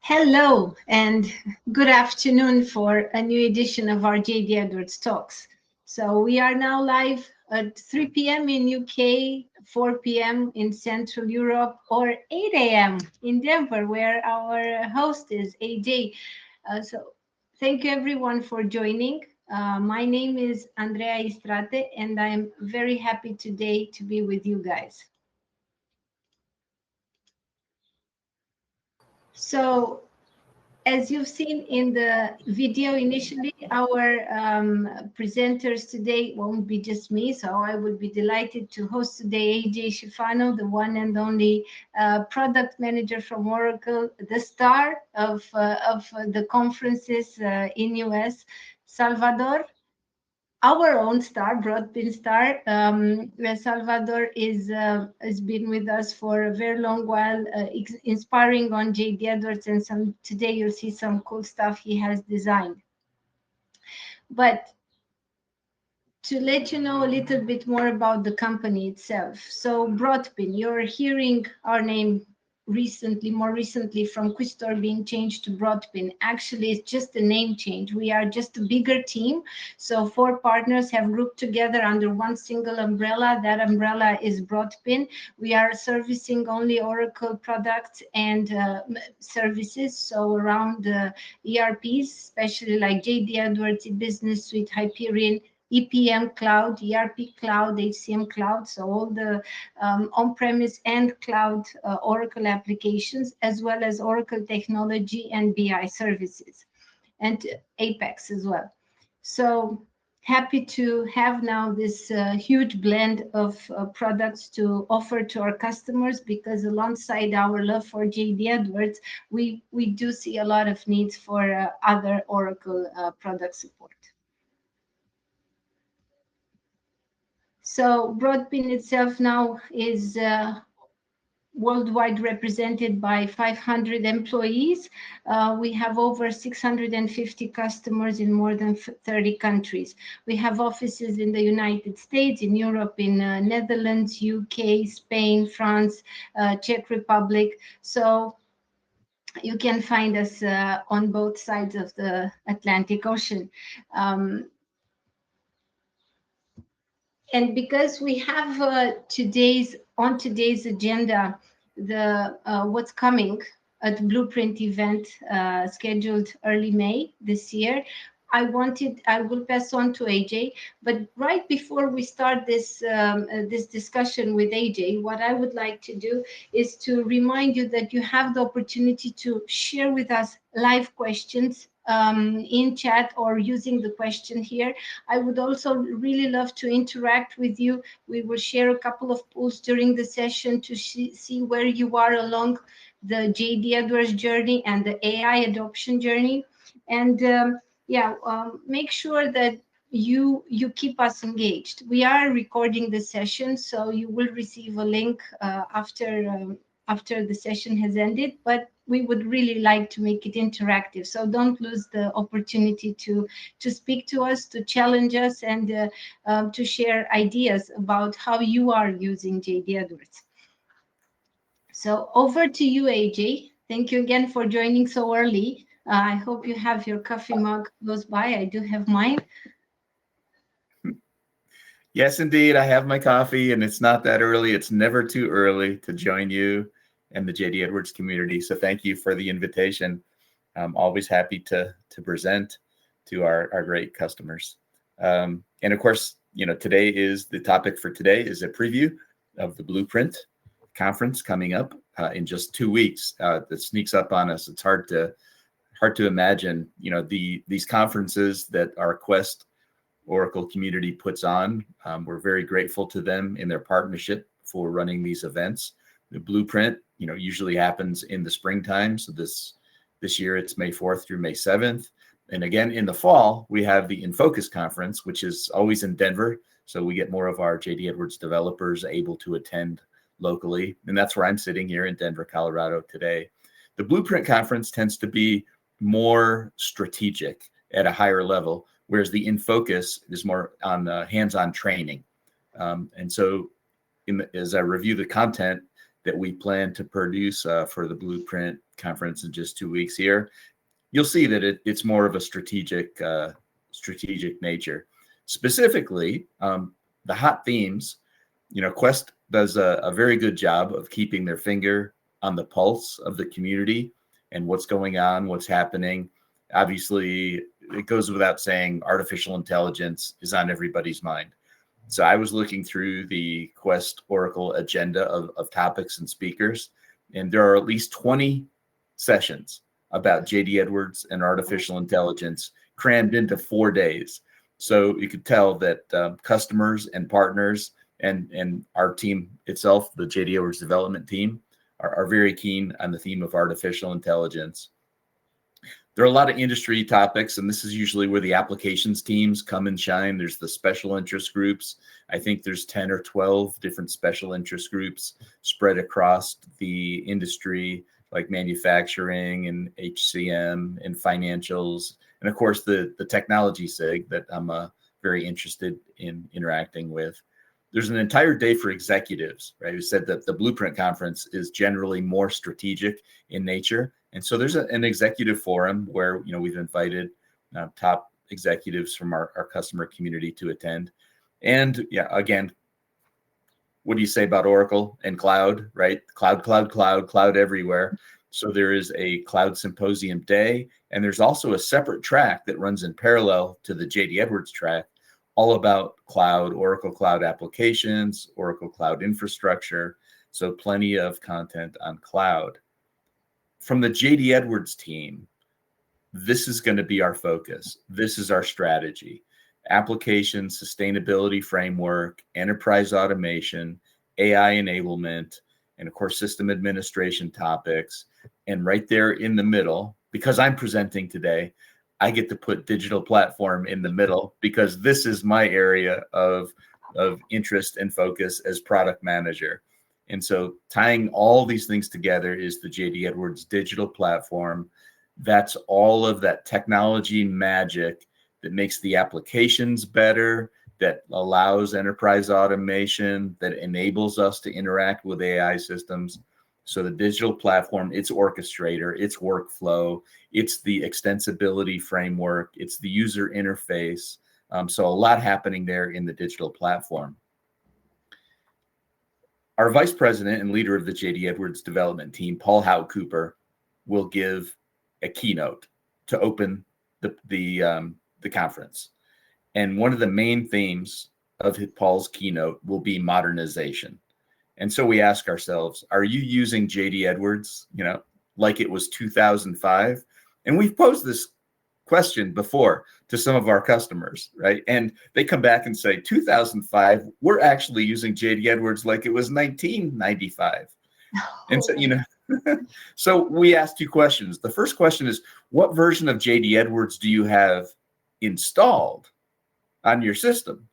Hello and good afternoon for a new edition of our JDE Talks. So we are now live at 3 p.m. in UK, 4 p.m. in Central Europe, or 8 a.m. in Denver, where our host is AJ. So thank you everyone for joining. My name is Andrea Istrate, and I'm very happy today to be with you guys. So as you've seen in the video initially, our presenters today won't be just me, so I would be delighted to host today AJ Schifano, the one and only product manager from Oracle, the star of the conferences in US, Salvador, our own star, Broadpin star. Salvador has been with us for a very long while, inspiring on JD Edwards, and today you'll see some cool stuff he has designed. But to let you know a little bit more about the company itself. So Broadpin, you're hearing our name more recently from Quistor being changed to Broadpin. Actually, it's just a name change. We are just a bigger team. So 4 partners have grouped together under one single umbrella. That umbrella is Broadpin. We are servicing only Oracle products and services. So around ERPs, especially like JD Edwards, Business Suite, Hyperion, EPM Cloud, ERP Cloud, HCM Cloud, so all the on-premise and cloud Oracle applications, as well as Oracle technology and BI services, and Apex as well. So happy to have now this huge blend of products to offer to our customers, because alongside our love for JD Edwards, we do see a lot of needs for other Oracle product support. So Broadpin itself now is worldwide represented by 500 employees. We have over 650 customers in more than 30 countries. We have offices in the United States, in Europe, in Netherlands, UK, Spain, France, Czech Republic. So you can find us on both sides of the Atlantic Ocean. And because we have today's agenda, the what's coming at Blueprint event scheduled early May this year, I will pass on to AJ. But right before we start this discussion with AJ, what I would like to do is to remind you that you have the opportunity to share with us live questions in chat or using the question here. I would also really love to interact with you. We will share a couple of polls during the session to see where you are along the JD Edwards journey and the AI adoption journey. And make sure that you keep us engaged. We are recording the session, so you will receive a link after the session has ended, but we would really like to make it interactive. So don't lose the opportunity to speak to us, to challenge us, and to share ideas about how you are using JD Edwards. So over to you, AJ. Thank you again for joining so early. I hope you have your coffee mug close by. I do have mine. Yes, indeed. I have my coffee, and it's not that early. It's never too early to join you and the JD Edwards community. So thank you for the invitation. I'm always happy to present to our great customers. And of course, today is the topic for today is a preview of the Blueprint conference coming up in just 2 weeks. That sneaks up on us. It's hard to imagine, these conferences that our Quest Oracle community puts on. We're very grateful to them in their partnership for running these events. The Blueprint, usually happens in the springtime. So this year it's May 4th through May 7th. And again, in the fall, we have the In Focus conference, which is always in Denver. So we get more of our JD Edwards developers able to attend locally. And that's where I'm sitting here in Denver, Colorado today. The Blueprint conference tends to be more strategic at a higher level, whereas the In Focus is more on the hands-on training. And so as I review the content, that we plan to produce for the Blueprint conference in just 2 weeks here, you'll see that it's more of a strategic nature. Specifically, the hot themes, Quest does a very good job of keeping their finger on the pulse of the community and what's going on, what's happening. Obviously, it goes without saying, artificial intelligence is on everybody's mind. So I was looking through the Quest Oracle agenda of topics and speakers, and there are at least 20 sessions about JD Edwards and artificial intelligence crammed into 4 days. So you could tell that customers and partners and our team itself, the JD Edwards development team, are very keen on the theme of artificial intelligence. There are a lot of industry topics, and this is usually where the applications teams come and shine. There's the special interest groups. I think there's 10 or 12 different special interest groups spread across the industry, like manufacturing and HCM and financials. And of course, the technology SIG that I'm very interested in interacting with. There's an entire day for executives, right? Who said that the Blueprint conference is generally more strategic in nature. And so there's an executive forum where, we've invited top executives from our customer community to attend. And yeah, again, what do you say about Oracle and cloud, right? Cloud everywhere. So there is a cloud symposium day, and there's also a separate track that runs in parallel to the JD Edwards track, all about cloud, Oracle Cloud applications, Oracle Cloud infrastructure. So plenty of content on cloud. From the JD Edwards team, this is going to be our focus. This is our strategy. Application sustainability framework, enterprise automation, AI enablement, and of course, system administration topics. And right there in the middle, because I'm presenting today, I get to put digital platform in the middle because this is my area of interest and focus as product manager. And so tying all these things together is the JD Edwards digital platform. That's all of that technology magic that makes the applications better, that allows enterprise automation, that enables us to interact with AI systems. So the digital platform, it's orchestrator, it's workflow, it's the extensibility framework, it's the user interface. So a lot happening there in the digital platform. Our vice president and leader of the JD Edwards development team, Paul Howe Cooper, will give a keynote to open the conference. And one of the main themes of Paul's keynote will be modernization. And so we ask ourselves, are you using JD Edwards, like it was 2005? And we've posed this question before to some of our customers, right? And they come back and say, 2005, we're actually using JD Edwards like it was 1995. And so, so we asked 2 questions. The first question is, what version of JD Edwards do you have installed on your system?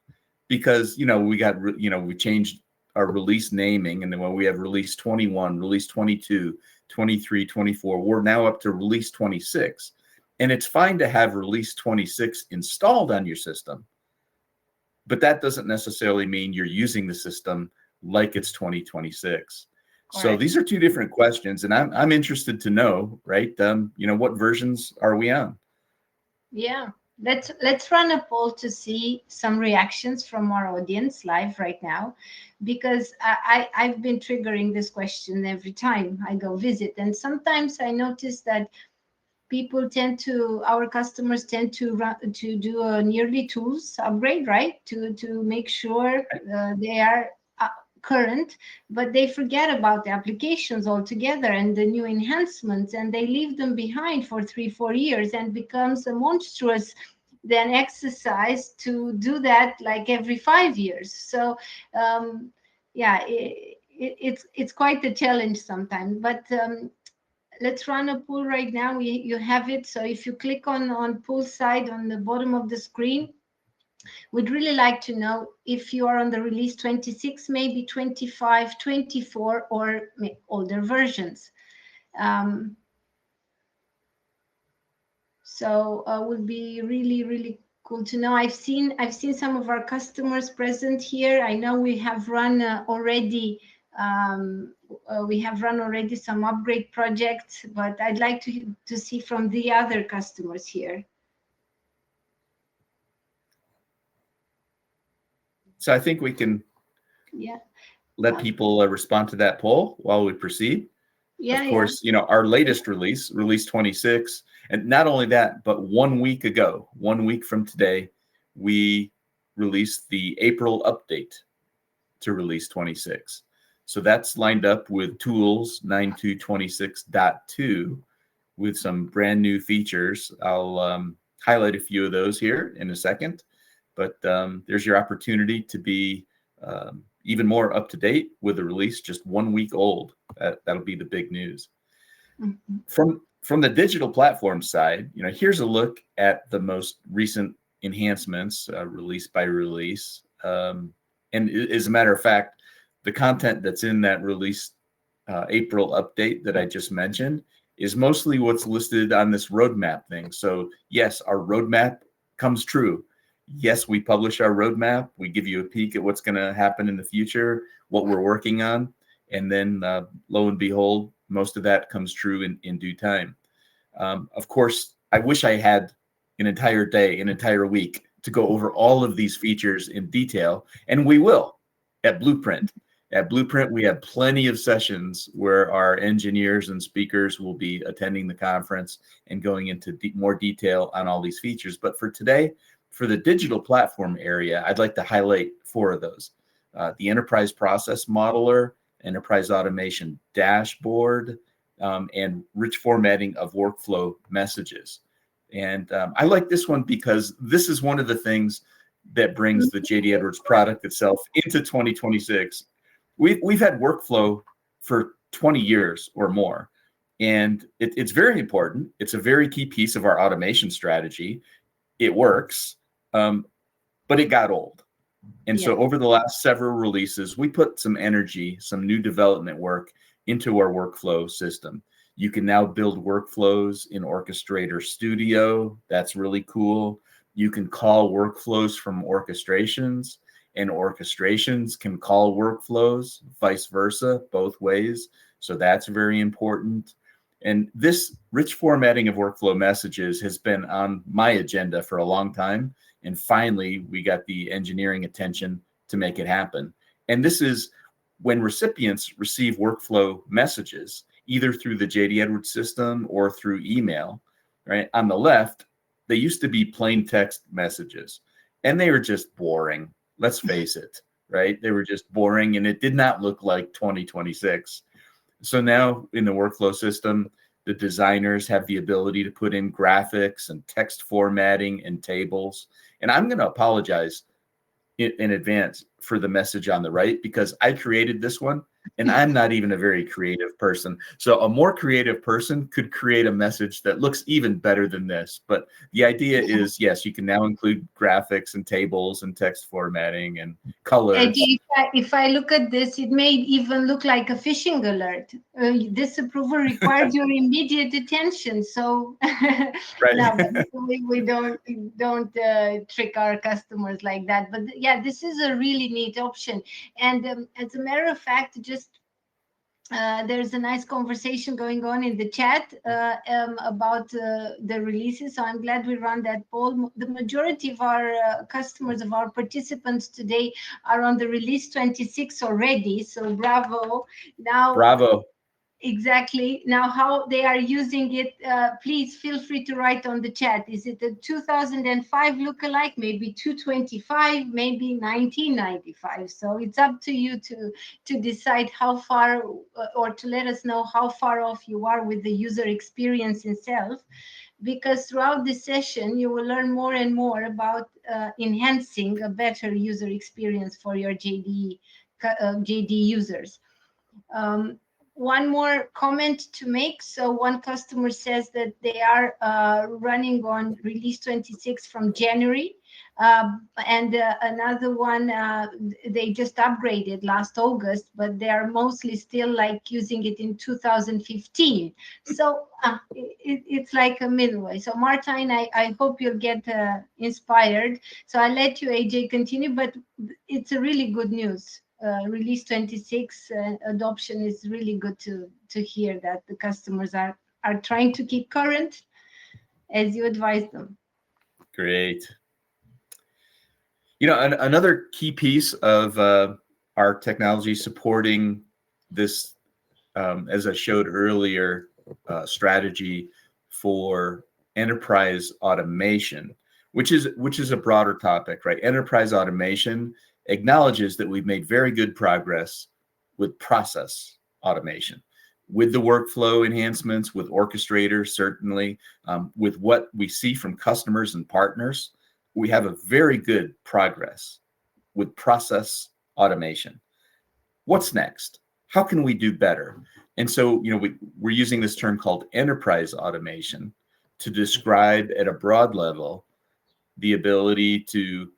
Because, we changed our release naming, and then when we have release 21, release 22, 23, 24, we're now up to release 26. And it's fine to have release 26 installed on your system, but that doesn't necessarily mean you're using the system like it's 2026. Correct. So these are 2 different questions, and I'm interested to know, right? What versions are we on? Yeah. Let's run a poll to see some reactions from our audience live right now, because I've been triggering this question every time I go visit, and sometimes I notice that our customers tend to do a yearly tools upgrade, right? To make sure they are current, but they forget about the applications altogether and the new enhancements, and they leave them behind for 3-4 years, and becomes a monstrous then exercise to do that like every 5 years. So it's quite a challenge sometimes, but let's run a poll right now. You have it. So if you click on poll side on the bottom of the screen, we'd really like to know if you are on the release 26, maybe 25, 24, or older versions. So would be really, really cool to know. I've seen some of our customers present here. I know we have run already We have run already some upgrade projects, but I'd like to see from the other customers here. So I think we can let people respond to that poll while we proceed. Of course, our latest release, release 26, and not only that, but 1 week ago, 1 week from today, we released the April update to release 26. So that's lined up with tools 9.2.26.2 with some brand new features. I'll highlight a few of those here in a second, but there's your opportunity to be even more up to date with the release just 1 week old. That'll be the big news. Mm-hmm. From the digital platform side, here's a look at the most recent enhancements release by release. And as a matter of fact, the content that's in that release April update that I just mentioned is mostly what's listed on this roadmap thing. So yes, our roadmap comes true. Yes, we publish our roadmap. We give you a peek at what's going to happen in the future, what we're working on. And then lo and behold, most of that comes true in due time. Of course, I wish I had an entire day, an entire week to go over all of these features in detail. And we will at Blueprint. At Blueprint, we have plenty of sessions where our engineers and speakers will be attending the conference and going into more detail on all these features. But for today, for the digital platform area, I'd like to highlight 4 of those. The Enterprise Process Modeler, Enterprise Automation Dashboard, and rich formatting of workflow messages. And I like this one because this is one of the things that brings the JD Edwards product itself into 2026. We've had workflow for 20 years or more, and it's very important. It's a very key piece of our automation strategy. It works, but it got old. And so over the last several releases, we put some energy, some new development work into our workflow system. You can now build workflows in Orchestrator Studio. That's really cool. You can call workflows from orchestrations, and orchestrations can call workflows, vice versa, both ways. So that's very important. And this rich formatting of workflow messages has been on my agenda for a long time. And finally, we got the engineering attention to make it happen. And this is when recipients receive workflow messages, either through the JD Edwards system or through email, right? On the left, they used to be plain text messages, and they were just boring. Let's face it, right? They were just boring, and it did not look like 2026. So now in the workflow system, the designers have the ability to put in graphics and text formatting and tables. And I'm going to apologize in advance for the message on the right, because I created this one and I'm not even a very creative person. So a more creative person could create a message that looks even better than this. But the idea is, yes, you can now include graphics and tables and text formatting and colors. If I look at this, it may even look like a phishing alert. This approval requires your immediate attention. So right. no, we don't trick our customers like that. But yeah, this is a really neat option. And as a matter of fact, just there's a nice conversation going on in the chat about the releases. So I'm glad we run that poll. The majority of our customers, of our participants today, are on the release 26 already. So bravo. Now, bravo. Exactly. Now, how they are using it, please feel free to write on the chat. Is it a 2005 lookalike, maybe 225, maybe 1995? So it's up to you to decide how far, or to let us know how far off you are with the user experience itself, because throughout the session, you will learn more and more about enhancing a better user experience for your JDE users. One more comment to make. So one customer says that they are running on release 26 from January. And another one, they just upgraded last August, but they are mostly still like using it in 2015. So it's like a midway. So Martine, I hope you'll get inspired. So I'll let you, AJ, continue, but it's a really good news. release 26 adoption is really good to hear that the customers are trying to keep current as you advise them. Great. You know, another key piece of our technology supporting this, as I showed earlier, strategy for enterprise automation, which is a broader topic, right? Enterprise automation acknowledges that we've made very good progress with process automation, with the workflow enhancements, with orchestrators, certainly, with what we see from customers and partners. We have a very good progress with process automation. What's next? How can we do better? And so, you know, we're using this term called enterprise automation to describe at a broad level the ability to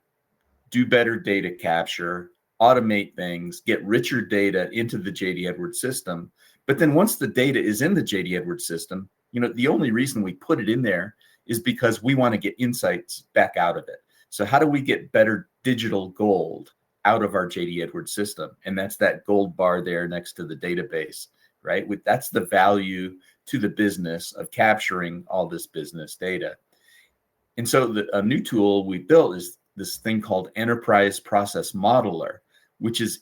do better data capture, automate things, get richer data into the JD Edwards system. But then once the data is in the JD Edwards system, you know, the only reason we put it in there is because we want to get insights back out of it. So how do we get better digital gold out of our JD Edwards system? And that's that gold bar there next to the database, right? That's the value to the business of capturing all this business data. And so a new tool we built is this thing called Enterprise Process Modeler, which is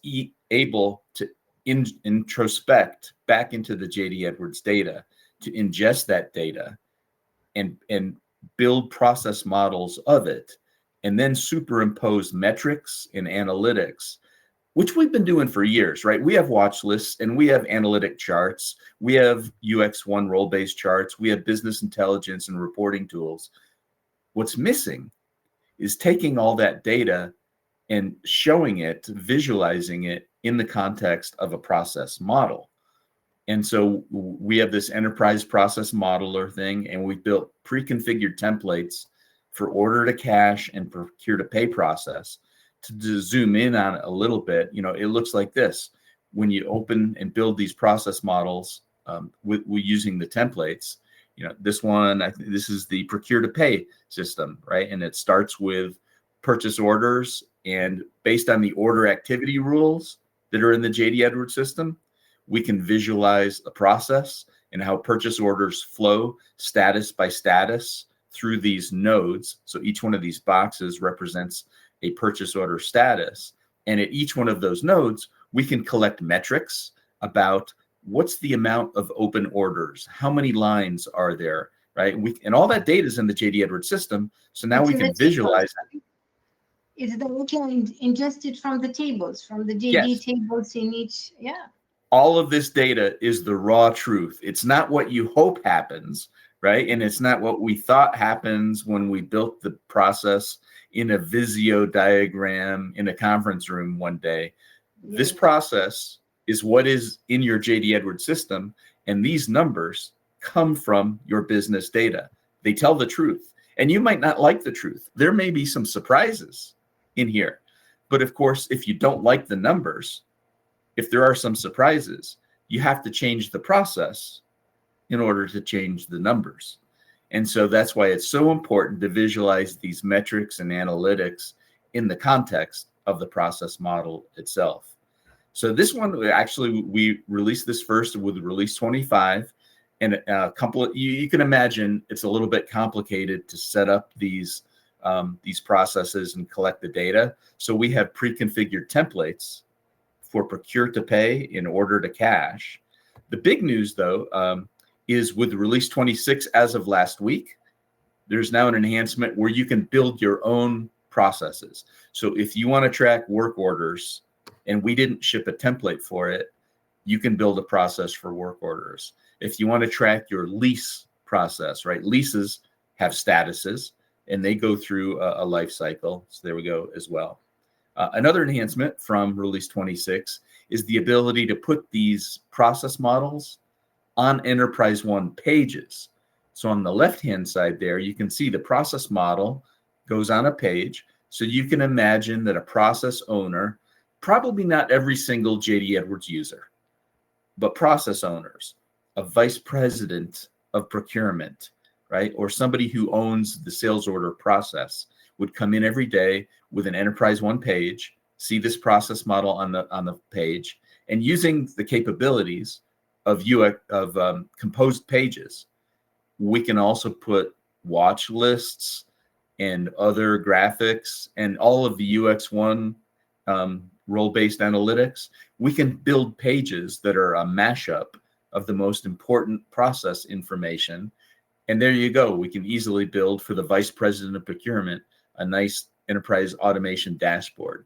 able to introspect back into the JD Edwards data, to ingest that data and build process models of it, and then superimpose metrics and analytics, which we've been doing for years, right? We have watch lists and we have analytic charts. We have UX1 role-based charts. We have business intelligence and reporting tools. What's missing is taking all that data and showing it, visualizing it in the context of a process model. And so we have this enterprise process modeler thing, and we built pre-configured templates for order to cash and procure to pay process. To zoom in on it a little bit, you know, it looks like this. When you open and build these process models with using the templates, you know, this one, I think this is the procure to pay system, right? And it starts with purchase orders, and based on the order activity rules that are in the JD Edwards system, we can visualize a process and how purchase orders flow status by status through these nodes. So each one of these boxes represents a purchase order status. And at each one of those nodes, we can collect metrics about what's the amount of open orders, how many lines are there, right? And all that data is in the JD Edwards system. So now we can visualize. Is that we can ingest it from the tables, from the JD Yes. tables in each, yeah. All of this data is the raw truth. It's not what you hope happens, right? And it's not what we thought happens when we built the process in a Visio diagram in a conference room one day. Yeah. This process is what is in your JD Edwards system, and these numbers come from your business data. They tell the truth, and you might not like the truth. There may be some surprises in here, but of course, if you don't like the numbers, if there are some surprises, you have to change the process in order to change the numbers. And so that's why it's so important to visualize these metrics and analytics in the context of the process model itself. So this one, actually, we released this first with release 25. And a couple of, you can imagine it's a little bit complicated to set up these processes and collect the data. So we have pre-configured templates for procure to pay in order to cash. The big news, though, is with release 26 as of last week, there's now an enhancement where you can build your own processes. So if you want to track work orders and we didn't ship a template for it, you can build a process for work orders. If you want to track your lease process, right? Leases have statuses and they go through a life cycle. So there we go as well. Another enhancement from release 26 is the ability to put these process models on Enterprise One pages. So on the left-hand side there, you can see the process model goes on a page. So you can imagine that a process owner, probably not every single JD Edwards user, but process owners, a vice president of procurement, right? Or somebody who owns the sales order process would come in every day with an Enterprise One page, see this process model on the page, and using the capabilities of composed pages, we can also put watch lists and other graphics and all of the UX1 role-based analytics. We can build pages that are a mashup of the most important process information. And there you go. We can easily build for the vice president of procurement a nice enterprise automation dashboard.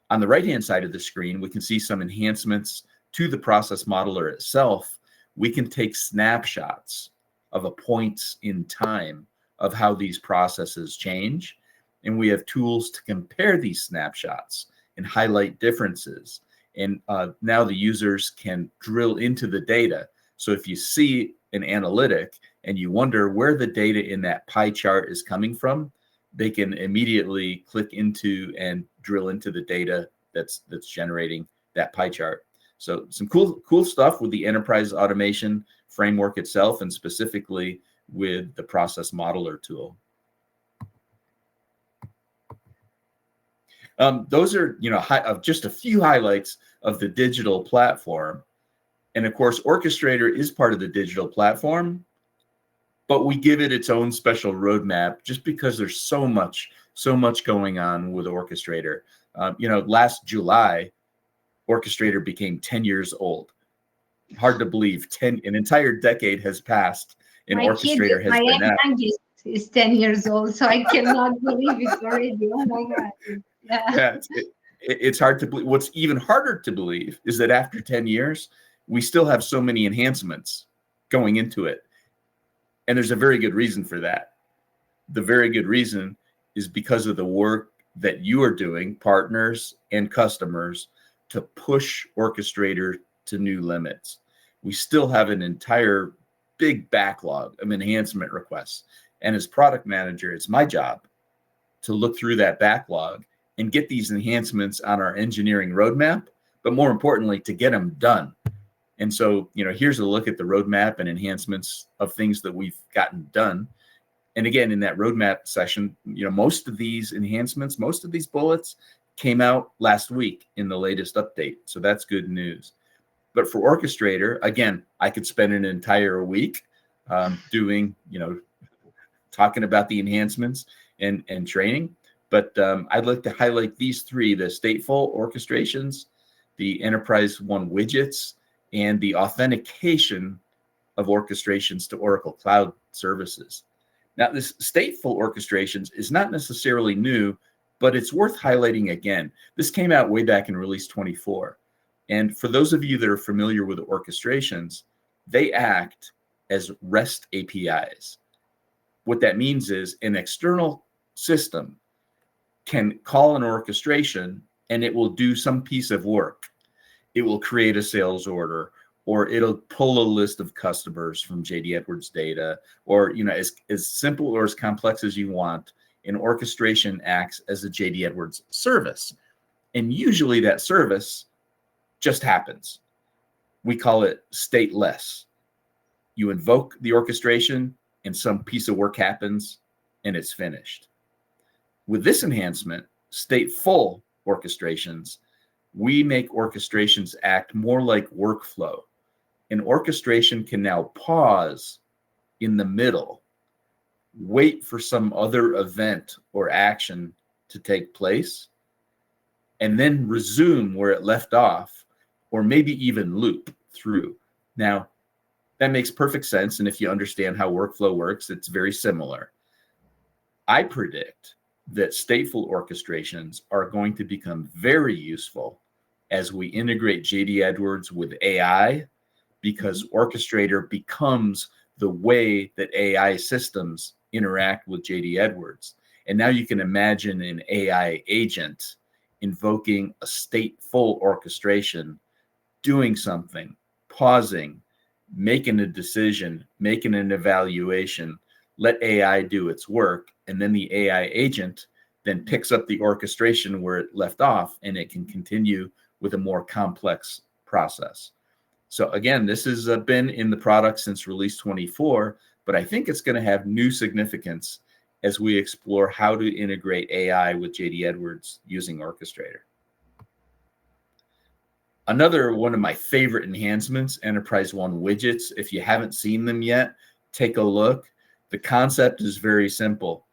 On the right-hand side of the screen, we can see some enhancements to the process modeler itself. We can take snapshots of a points in time of how these processes change. And we have tools to compare these snapshots and highlight differences. And now the users can drill into the data. So if you see an analytic and you wonder where the data in that pie chart is coming from, they can immediately click into and drill into the data that's generating that pie chart. So some cool stuff with the enterprise automation framework itself, and specifically with the process modeler tool. Those are, just a few highlights of the digital platform. And of course, Orchestrator is part of the digital platform, but we give it its own special roadmap just because there's so much going on with Orchestrator. Last July, Orchestrator became 10 years old. Hard to believe, an entire decade has passed, and Orchestrator has been out. My youngest is 10 years old, so I cannot believe it already. Oh my God. Yeah, it's hard to believe. What's even harder to believe is that after 10 years, we still have so many enhancements going into it. And there's a very good reason for that. The very good reason is because of the work that you are doing, partners and customers, to push Orchestrator to new limits. We still have an entire big backlog of enhancement requests. And as product manager, it's my job to look through that backlog and get these enhancements on our engineering roadmap, but more importantly, to get them done. And so, here's a look at the roadmap and enhancements of things that we've gotten done. And again, in that roadmap session, most of these enhancements, most of these bullets came out last week in the latest update. So that's good news. But for Orchestrator, again, I could spend an entire week doing, talking about the enhancements and training. But I'd like to highlight these three: the stateful orchestrations, the Enterprise One widgets, and the authentication of orchestrations to Oracle Cloud Services. Now, this stateful orchestrations is not necessarily new, but it's worth highlighting again. This came out way back in release 24. And for those of you that are familiar with orchestrations, they act as REST APIs. What that means is an external system can call an orchestration and it will do some piece of work. It will create a sales order, or it'll pull a list of customers from JD Edwards data, or as simple or as complex as you want. An orchestration acts as a JD Edwards service. And usually that service just happens. We call it stateless. You invoke the orchestration and some piece of work happens and it's finished. With this enhancement, stateful orchestrations, we make orchestrations act more like workflow. An orchestration can now pause in the middle, wait for some other event or action to take place, and then resume where it left off, or maybe even loop through. Now, that makes perfect sense. And if you understand how workflow works, it's very similar. I predict that stateful orchestrations are going to become very useful as we integrate JD Edwards with AI, because Orchestrator becomes the way that AI systems interact with JD Edwards. And now you can imagine an AI agent invoking a stateful orchestration, doing something, pausing, making a decision, making an evaluation, let AI do its work, and then the AI agent then picks up the orchestration where it left off, and it can continue with a more complex process. So again, this has been in the product since release 24, but I think it's going to have new significance as we explore how to integrate AI with JD Edwards using Orchestrator. Another one of my favorite enhancements, Enterprise One widgets. If you haven't seen them yet, take a look. The concept is very simple.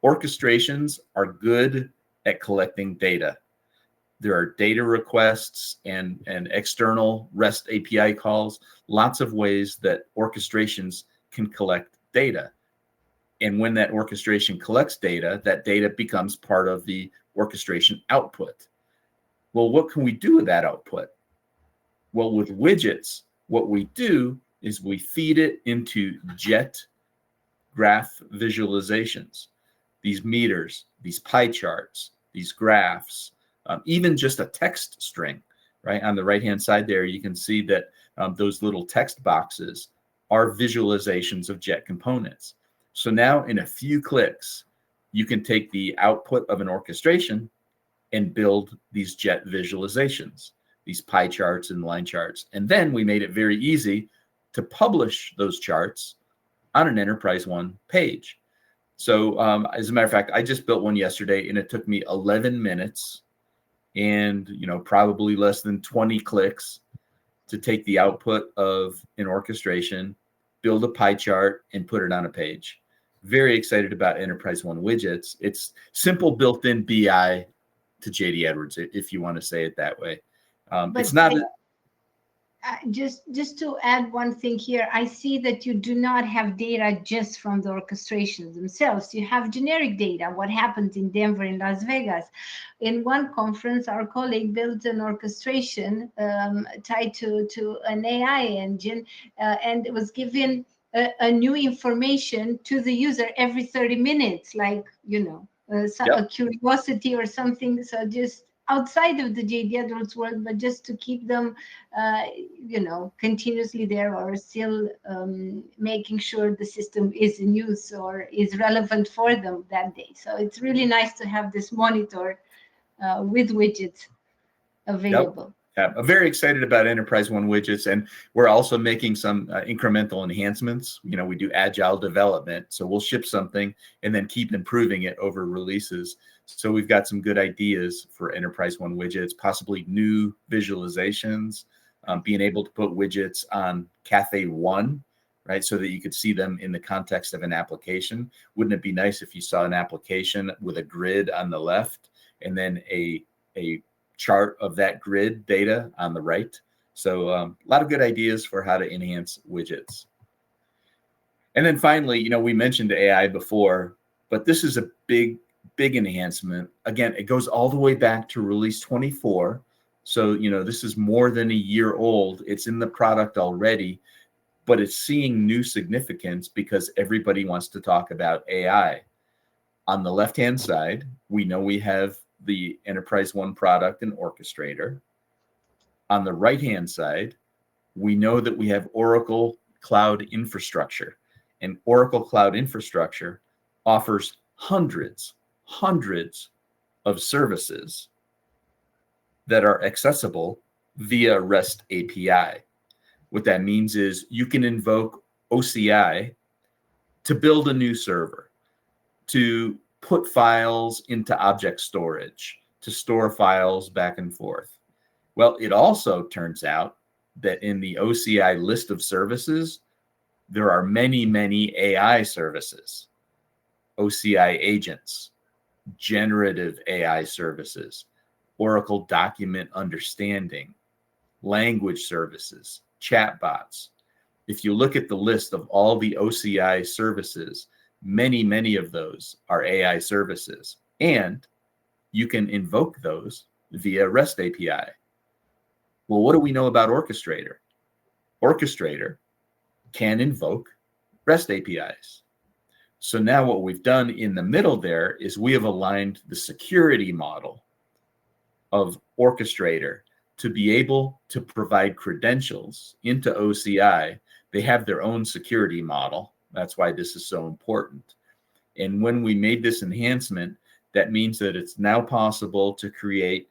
Orchestrations are good at collecting data. There are data requests and external REST API calls, lots of ways that orchestrations can collect data. And when that orchestration collects data, that data becomes part of the orchestration output. Well, what can we do with that output? Well, with widgets, what we do is we feed it into Jet graph visualizations, these meters, these pie charts, these graphs, even just a text string, right? On the right-hand side there, you can see that those little text boxes are visualizations of Jet components. So now in a few clicks, you can take the output of an orchestration and build these Jet visualizations, these pie charts and line charts. And then we made it very easy to publish those charts on an Enterprise One page. So as a matter of fact, I just built one yesterday and it took me 11 minutes and probably less than 20 clicks to take the output of an orchestration, build a pie chart, and put it on a page. Very excited about Enterprise One widgets. It's simple built-in BI to JD Edwards, if you want to say it that way. It's not just to add one thing here, I see that you do not have data just from the orchestrations themselves. You have generic data, what happened in Denver and Las Vegas. In one conference, our colleague built an orchestration tied to an AI engine, and it was given a new information to the user every 30 minutes, like, a curiosity or something. So just outside of the JD Edwards world, but just to keep them, continuously there, or still making sure the system is in use or is relevant for them that day. So it's really nice to have this monitor with widgets available. Yep. Yeah, I'm very excited about Enterprise One widgets, and we're also making some incremental enhancements. We do agile development, so we'll ship something and then keep improving it over releases. So we've got some good ideas for Enterprise One widgets, possibly new visualizations, being able to put widgets on Cafe One, right, so that you could see them in the context of an application. Wouldn't it be nice if you saw an application with a grid on the left and then a chart of that grid data on the right? So a lot of good ideas for how to enhance widgets. And then finally, we mentioned AI before, but this is a big enhancement. Again, it goes all the way back to release 24. So, this is more than a year old. It's in the product already, but it's seeing new significance because everybody wants to talk about AI. On the left-hand side, we know we have the Enterprise One product and Orchestrator. On the right-hand side, we know that we have Oracle Cloud Infrastructure, and Oracle Cloud Infrastructure offers hundreds of services that are accessible via REST API. What that means is you can invoke OCI to build a new server, to put files into object storage, to store files back and forth. Well, it also turns out that in the OCI list of services, there are many AI services, OCI agents, generative AI services, Oracle Document Understanding, language services, chatbots. If you look at the list of all the OCI services, many of those are AI services, and you can invoke those via REST API. Well, what do we know about Orchestrator? Orchestrator can invoke REST APIs. So now what we've done in the middle there is we have aligned the security model of Orchestrator to be able to provide credentials into OCI. They have their own security model. That's why this is so important. And when we made this enhancement, that means that it's now possible to create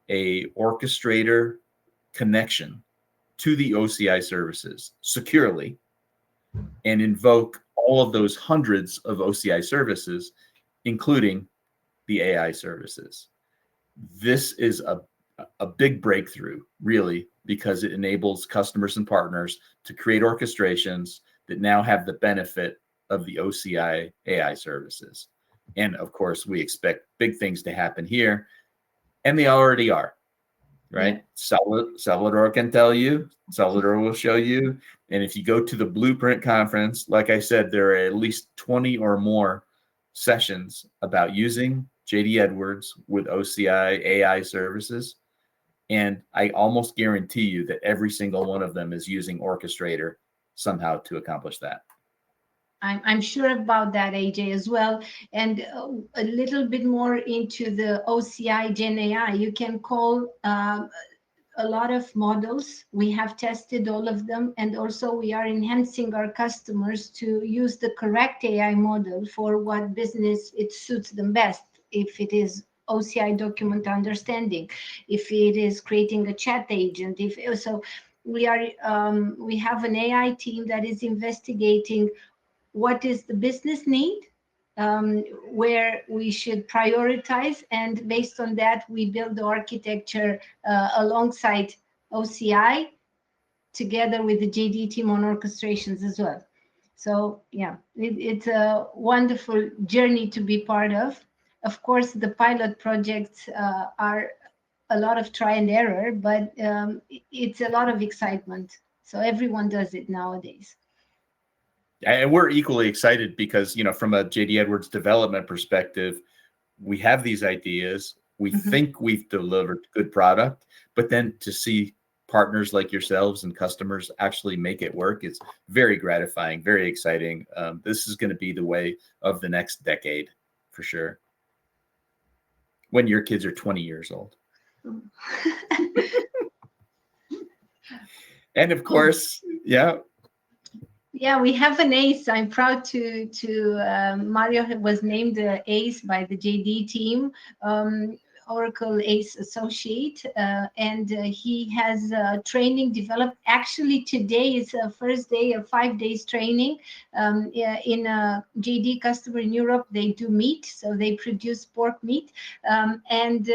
a Orchestrator connection to the OCI services securely and invoke all of those hundreds of OCI services, including the AI services. This is a big breakthrough, really, because it enables customers and partners to create orchestrations that now have the benefit of the OCI AI services. And of course, we expect big things to happen here, and they already are, right? Yeah. Salvador can tell you, Salvador will show you. And if you go to the Blueprint conference, like I said, there are at least 20 or more sessions about using JD Edwards with OCI AI services. And I almost guarantee you that every single one of them is using Orchestrator somehow to accomplish that. I'm sure about that, AJ, as well. And a little bit more into the OCI Gen AI, you can call a lot of models. We have tested all of them, and also we are enhancing our customers to use the correct AI model for what business it suits them best. If it is OCI document understanding, if it is creating a chat agent, if so, we have an AI team that is investigating what is the business need, where we should prioritize, and based on that, we build the architecture alongside OCI together with the JDE team on orchestrations as well. So yeah, it's a wonderful journey to be part of. Of course, the pilot projects are a lot of try and error, but it's a lot of excitement. So everyone does it nowadays. And we're equally excited because, from a JD Edwards development perspective, we have these ideas. We think we've delivered good product, but then to see partners like yourselves and customers actually make it work, it's very gratifying, very exciting. This is going to be the way of the next decade for sure. When your kids are 20 years old. And of course, yeah. Yeah, we have an ace. I'm proud to Mario was named ace by the JD team, Oracle Ace Associate, and he has training developed. Actually, today is the first day of 5 days training. In a JD customer in Europe, they do meat, so they produce pork meat, and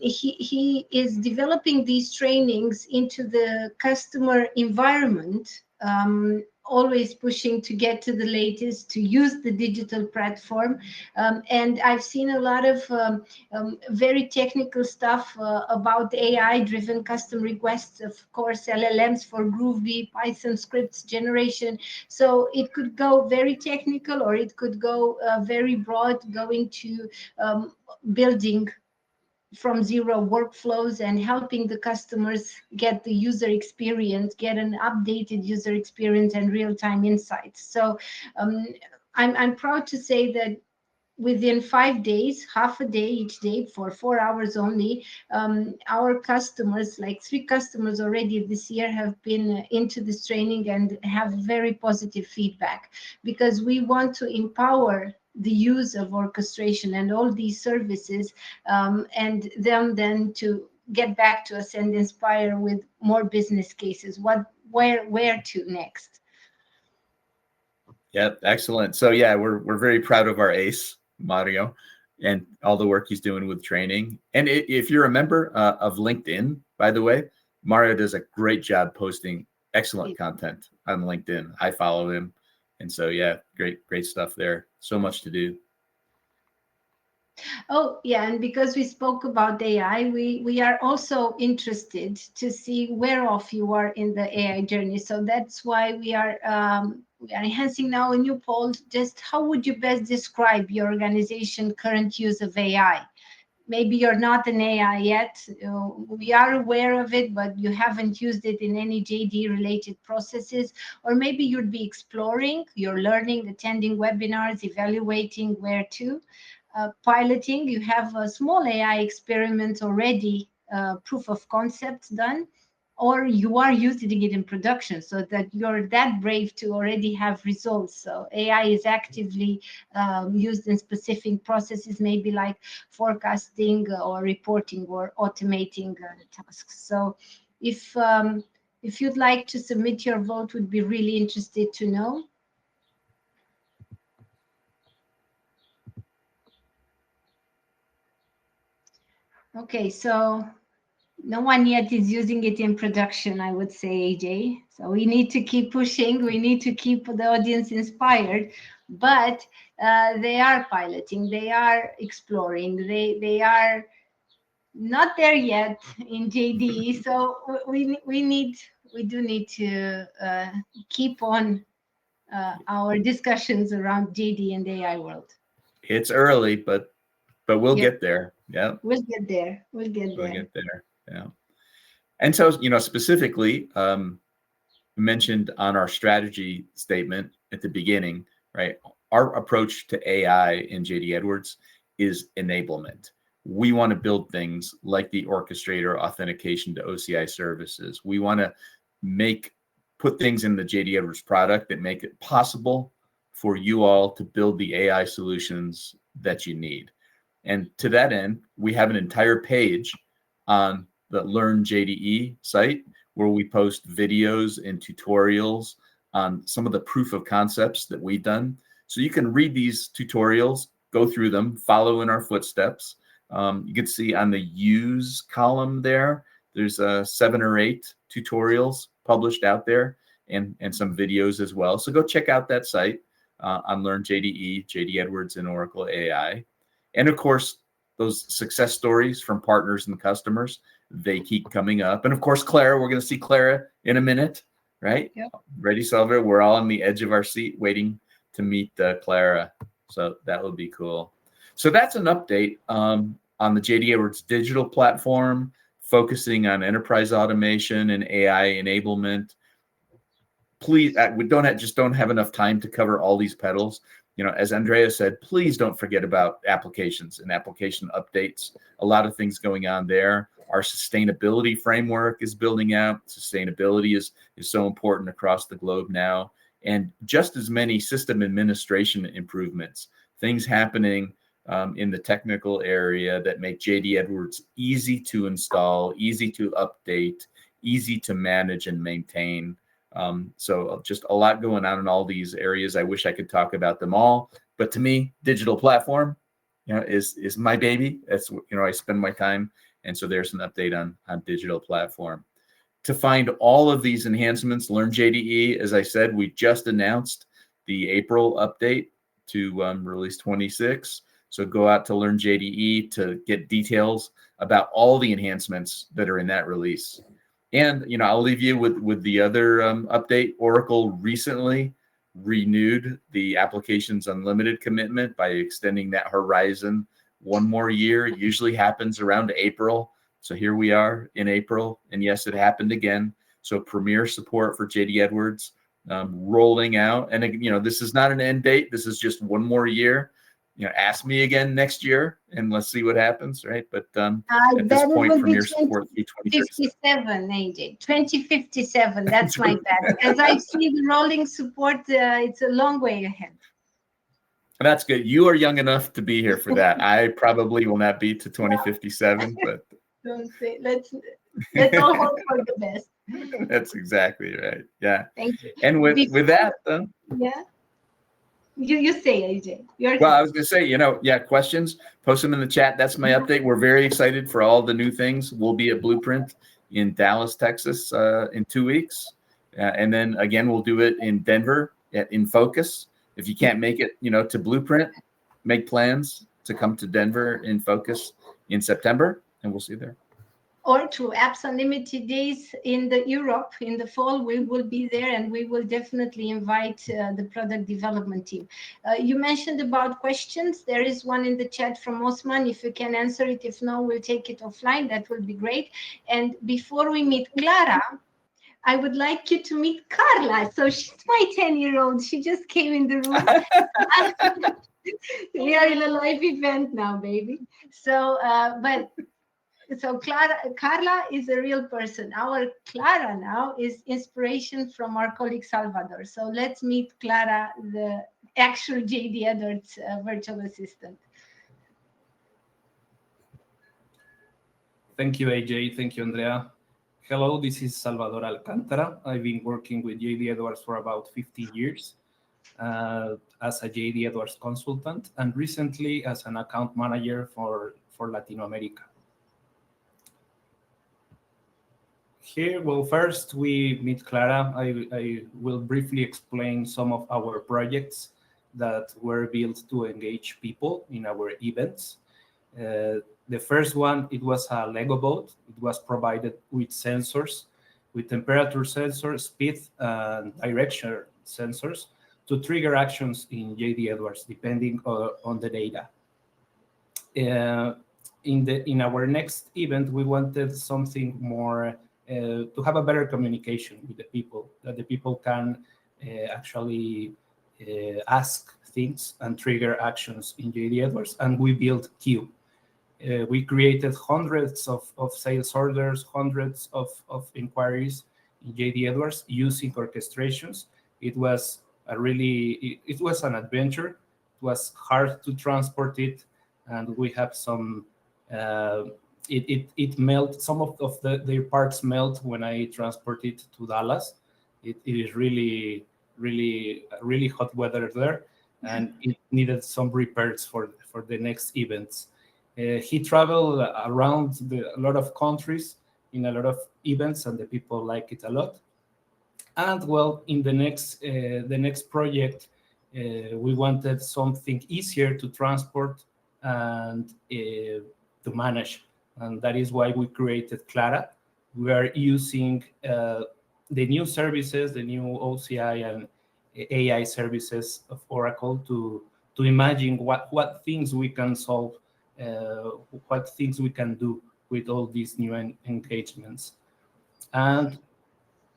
he is developing these trainings into the customer environment. Always pushing to get to the latest, to use the digital platform. And I've seen a lot of very technical stuff about AI-driven custom requests, of course, LLMs for Groovy, Python scripts generation. So it could go very technical, or it could go very broad, going to building from zero workflows and helping the customers get the user experience, get an updated user experience and real-time insights. So I'm proud to say that within 5 days, half a day each day for 4 hours only, our customers, like 3 customers already this year, have been into this training and have very positive feedback, because we want to empower the use of orchestration and all these services, and them then to get back to us and inspire with more business cases. Where to next? Yeah, excellent. So yeah, we're very proud of our ace, Mario, and all the work he's doing with training. And if you're a member of LinkedIn, by the way, Mario does a great job posting excellent content on LinkedIn. I follow him. And so, yeah, great stuff there. So much to do. Oh, yeah. And because we spoke about AI, we are also interested to see where off you are in the AI journey. So that's why we are enhancing now a new poll. Just how would you best describe your organization current use of AI? Maybe you're not an AI yet. We are aware of it, but you haven't used it in any JD related processes. Or maybe you'd be exploring, you're learning, attending webinars, evaluating where to. Piloting, you have a small AI experiment already, proof of concept done, or you are using it in production, so that you're that brave to already have results. So AI is actively used in specific processes, maybe like forecasting or reporting or automating tasks. So if you'd like to submit your vote, would be really interested to know. Okay, so no one yet is using it in production, I would say, AJ. So we need to keep pushing. We need to keep the audience inspired. But they are piloting. They are exploring. They are not there yet in JDE. So we do need to keep on our discussions around JDE and the AI world. It's early, but we'll Yep, get there. Yeah, we'll get there. We'll get we'll there. get there. Yeah. And so, specifically, mentioned on our strategy statement at the beginning, right? Our approach to AI in JD Edwards is enablement. We want to build things like the orchestrator authentication to OCI services. We want to put things in the JD Edwards product that make it possible for you all to build the AI solutions that you need. And to that end, we have an entire page on the Learn JDE site where we post videos and tutorials on some of the proof of concepts that we've done. So you can read these tutorials, go through them, follow in our footsteps. You can see on the use column there's 7 or 8 tutorials published out there and some videos as well. So go check out that site on Learn JDE, JD Edwards, and Oracle AI. And of course, those success stories from partners and customers, they keep coming up. And of course, Clara, we're going to see Clara in a minute, right? Yep. Ready, Silver? We're all on the edge of our seat waiting to meet Clara. So that would be cool. So that's an update on the JD Edwards digital platform, focusing on enterprise automation and AI enablement. Please, we don't have enough time to cover all these pedals. As Andrea said, please don't forget about applications and application updates. A lot of things going on there. Our sustainability framework is building out. Sustainability is so important across the globe now. And just as many system administration improvements, things happening in the technical area that make JD Edwards easy to install, easy to update, easy to manage and maintain. So just a lot going on in all these areas. I wish I could talk about them all, but to me, digital platform, is my baby. That's, I spend my time. And so there's an update on digital platform. To find all of these enhancements, Learn JDE, as I said, we just announced the April update to release 26. So go out to Learn JDE to get details about all the enhancements that are in that release. And, I'll leave you with the other update. Oracle recently renewed the Applications Unlimited commitment by extending that horizon one more year. It usually happens around April. So here we are in April. And yes, it happened again. So premier support for JD Edwards rolling out. And, this is not an end date. This is just one more year. Ask me again next year and let's see what happens, right? But at this point, premier support through 2057, AJ. 2057, that's my bet. As I see the rolling support, it's a long way ahead. That's good. You are young enough to be here for that. I probably will not be to 2057, but don't say. Let's all hope for the best. That's exactly right. Yeah. Thank you. And with that, yeah. You say, AJ. Well, I was going to say, questions, post them in the chat. That's my update. We're very excited for all the new things. We'll be at Blueprint in Dallas, Texas in 2 weeks. And then again, we'll do it in Denver in Focus. If you can't make it, to Blueprint, make plans to come to Denver in Focus in September, and we'll see you there. Or through Apps Unlimited days in Europe in the fall, we will be there, and we will definitely invite the product development team. You mentioned about questions. There is one in the chat from Osman. If you can answer it, if no, we'll take it offline. That will be great. And before we meet Clara, I would like you to meet Carla. So she's my 10-year-old. She just came in the room. We are in a live event now, baby. So, So Carla is a real person. Our Clara now is inspiration from our colleague Salvador. So let's meet Clara, the actual JD Edwards virtual assistant. Thank you, AJ. Thank you, Andrea. Hello, this is Salvador Alcantara. I've been working with JD Edwards for about 15 years as a JD Edwards consultant, and recently as an account manager for Latin America. Here, well, first we meet Clara. I will briefly explain some of our projects that were built to engage people in our events. The first one, it was a Lego boat. It was provided with sensors, with temperature sensors, speed, and direction sensors to trigger actions in JD Edwards, depending on the data. In our next event, we wanted something more to have a better communication with the people, that the people can actually ask things and trigger actions in JD Edwards, and we built Q. We created hundreds of sales orders, hundreds of inquiries in JD Edwards using orchestrations. It was it was an adventure. It was hard to transport it, and we have some. It melt. Some of their parts melt when I transport it to Dallas. It is really hot weather there, and it needed some repairs for the next events. He traveled around a lot of countries in a lot of events, and the people like it a lot. And well, in the next project, we wanted something easier to transport and to manage, and that is why we created Clara. We are using the new services, the new OCI and AI services of Oracle to imagine what things we can solve, what things we can do with all these new engagements. And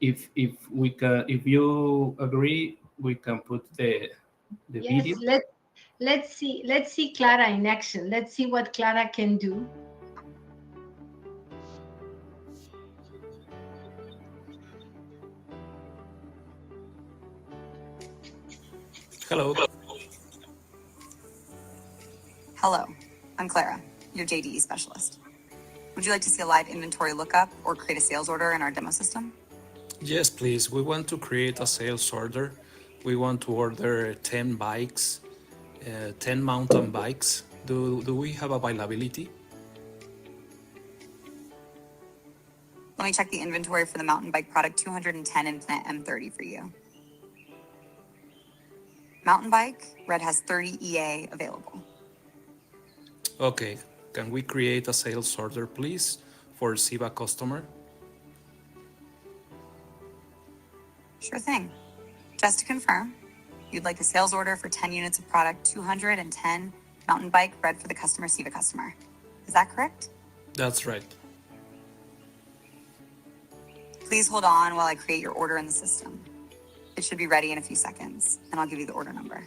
if you agree, we can put the Yes, video. let's see Clara in action. Let's see what Clara can do. Hello. Hello, I'm Clara, your JDE specialist. Would you like to see a live inventory lookup or create a sales order in our demo system? Yes, please. We want to create a sales order. We want to order 10 bikes, 10 mountain bikes. Do we have availability? Let me check the inventory for the mountain bike product 210 in plant M30 for you. Mountain bike, red has 30 EA available. Okay. Can we create a sales order, please, for SIVA customer? Sure thing. Just to confirm, you'd like a sales order for 10 units of product 210 mountain bike, red for the customer, SIVA customer. Is that correct? That's right. Please hold on while I create your order in the system. It should be ready in a few seconds, and I'll give you the order number.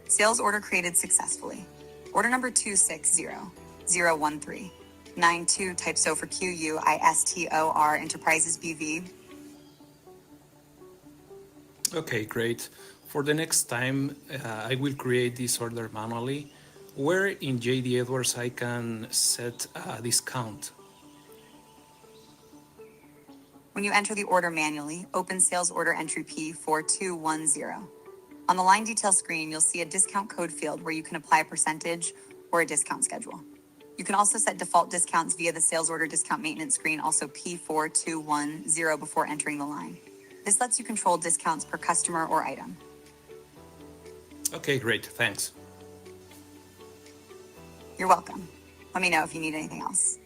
Sales order created successfully. Order number 26001392, type SO for QUISTOR Enterprises BV. Okay, great. For the next time, I will create this order manually. Where in JD Edwards I can set a discount? When you enter the order manually, open sales order entry P4210. On the line detail screen, you'll see a discount code field where you can apply a percentage or a discount schedule. You can also set default discounts via the sales order discount maintenance screen, also P4210, before entering the line. This lets you control discounts per customer or item. Okay, great. Thanks. You're welcome. Let me know if you need anything else.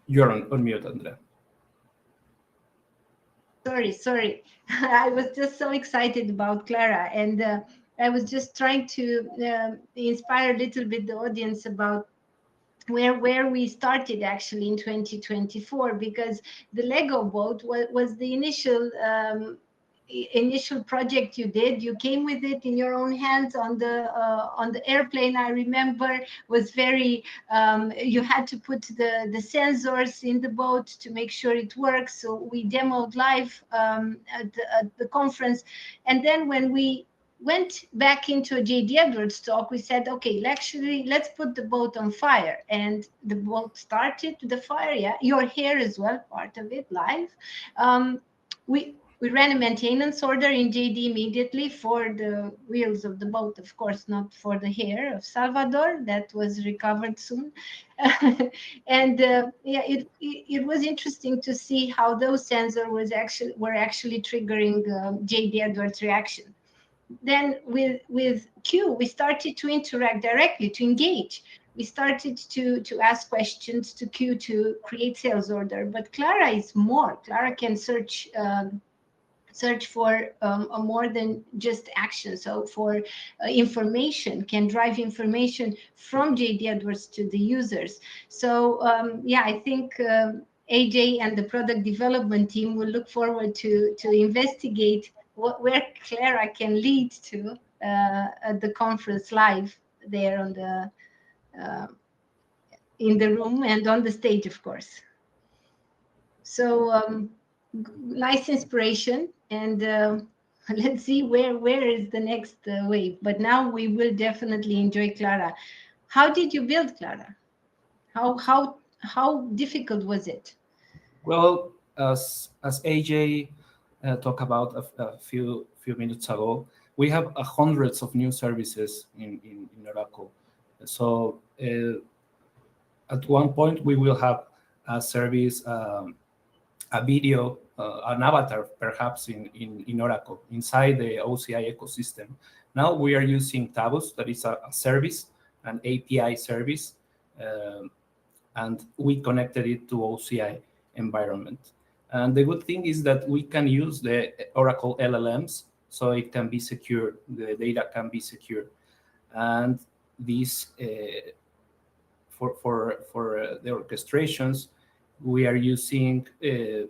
You're on mute, Andrea. Sorry. I was just so excited about Clara, and I was just trying to inspire a little bit the audience about where we started actually in 2024, because the Lego boat was the initial project you did. You came with it in your own hands on the airplane. I remember was very you had to put the sensors in the boat to make sure it works. So we demoed live at the conference, and then when we went back into a JD Edwards talk. We said, okay, actually, let's put the boat on fire. And the boat started the fire. Yeah, your hair as well, part of it, live. We ran a maintenance order in JD immediately for the wheels of the boat, of course, not for the hair of Salvador. That was recovered soon. And yeah, it was interesting to see how those sensors were actually triggering JD Edwards reaction. Then with Q, we started to interact directly, to engage. We started to ask questions to Q to create sales order. But Clara is more. Clara can search for a more than just action. So for information, can drive information from JD Edwards to the users. So yeah, I think AJ and the product development team will look forward to investigate where Clara can lead to at the conference live there on the in the room and on the stage, of course. So nice inspiration, and let's see where is the next wave. But now we will definitely enjoy Clara. How did you build Clara? How difficult was it? Well, as AJ talked about a few minutes ago, we have hundreds of new services in Oracle. So at one point we will have a service, a video, an avatar perhaps in Oracle inside the OCI ecosystem. Now we are using Tabus, that is a service, an API service, and we connected it to OCI environment. And the good thing is that we can use the Oracle LLMs, so it can be secure, the data can be secure. And these, for the orchestrations, we are using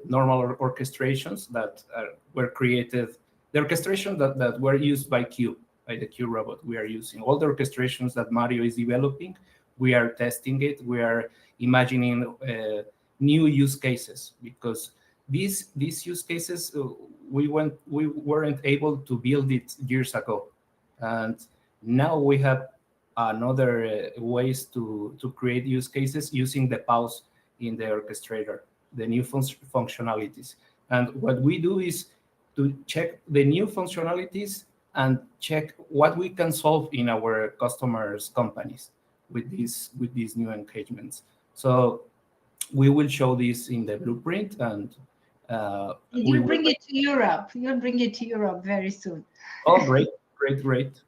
normal orchestrations that were created, the orchestration that were used by Q, by the Q robot. We are using all the orchestrations that Mario is developing. We are testing it. We are imagining new use cases, because these use cases, we weren't able to build it years ago. And now we have another ways to create use cases using the pause in the orchestrator, the new functionalities. And what we do is to check the new functionalities and check what we can solve in our customers' companies with these new engagements. So we will show this in the blueprint, and you'll bring it to Europe. You'll bring it to Europe very soon. Oh, great.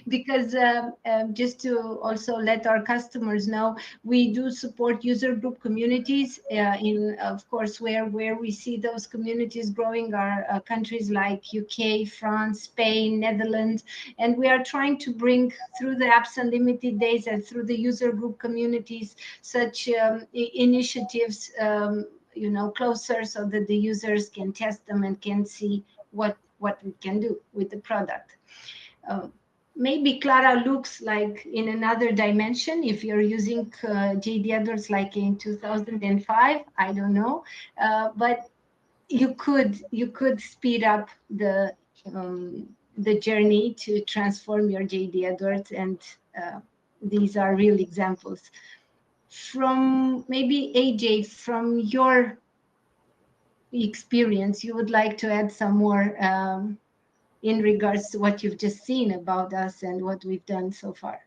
Because just to also let our customers know, we do support user group communities in, of course, where we see those communities growing are countries like UK, France, Spain, Netherlands, and we are trying to bring through the Apps Unlimited days and through the user group communities such initiatives closer, so that the users can test them and can see what we can do with the product. Maybe Clara looks like in another dimension if you're using JD Edwards like in 2005. I don't know, but you could speed up the journey to transform your JD Edwards, and these are real examples. From maybe AJ, from your experience, you would like to add some more in regards to what you've just seen about us and what we've done so far?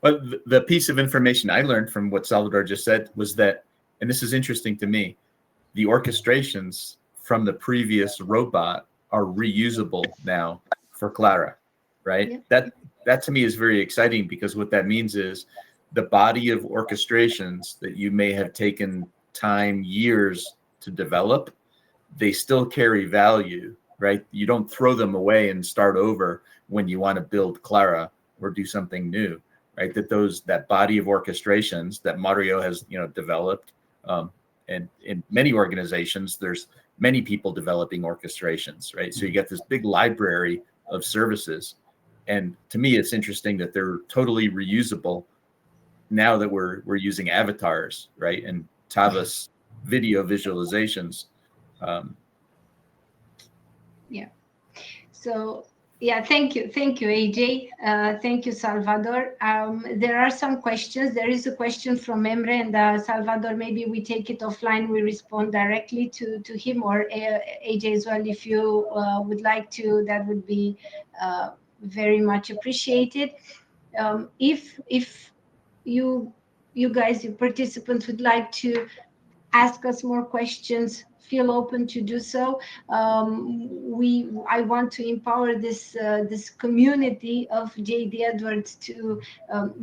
Well, the piece of information I learned from what Salvador just said was that, and this is interesting to me, the orchestrations from the previous robot are reusable now for Clara, right? Yeah. That to me is very exciting, because what that means is the body of orchestrations that you may have taken time, years to develop, they still carry value, right? You don't throw them away and start over when you want to build Clara or do something new, right? That body of orchestrations that Mario has, developed, and in many organizations, there's many people developing orchestrations, right? So you get this big library of services, and to me, it's interesting that they're totally reusable now that we're using avatars, right? And Tavas video visualizations. Yeah. So yeah, thank you, AJ. Thank you, Salvador. There are some questions. There is a question from Emre and Salvador. Maybe we take it offline. We respond directly to him, or AJ as well. If you would like to, that would be very much appreciated. If you guys, you participants, would like to ask us more questions, feel open to do so. I want to empower this community of JD Edwards to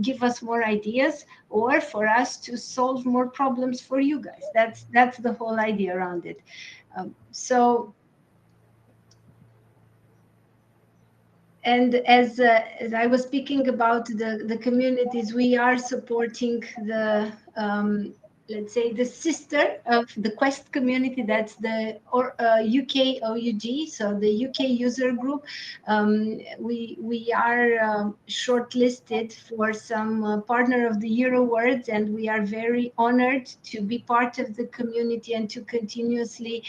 give us more ideas, or for us to solve more problems for you guys. That's the whole idea around it. So, and as I was speaking about the communities, we are supporting the let's say the sister of the Quest community. That's the UK OUG, so the UK user group. We are shortlisted for some Partner of the Year awards, and we are very honored to be part of the community and to continuously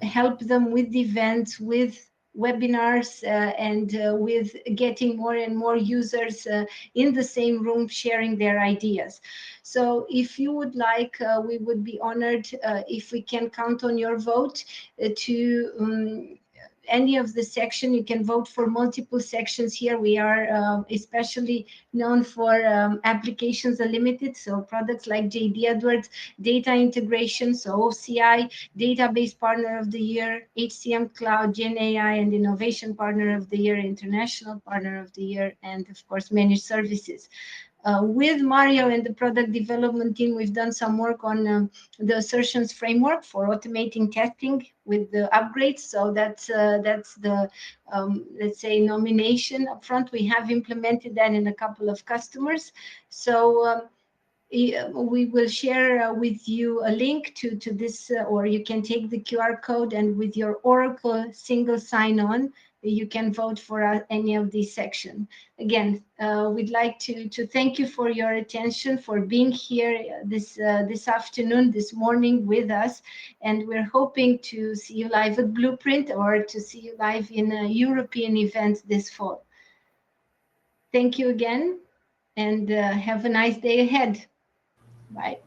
help them with events, with webinars, and with getting more and more users in the same room sharing their ideas. So if you would like, we would be honored if we can count on your vote to any of the section. You can vote for multiple sections here. We are especially known for applications unlimited, so products like JD Edwards, data integration, so OCI, database partner of the year, HCM Cloud, Gen AI, and innovation partner of the year, international partner of the year, and of course managed services. With Mario and the product development team, we've done some work on the assertions framework for automating testing with the upgrades. So that's the let's say nomination up front. We have implemented that in a couple of customers. So we will share with you a link to this, or you can take the QR code, and with your Oracle single sign-on, you can vote for any of these sections. Again, we'd like to thank you for your attention, for being here this afternoon, this morning with us, and we're hoping to see you live at Blueprint, or to see you live in a European event this fall. Thank you again, and have a nice day ahead. Bye.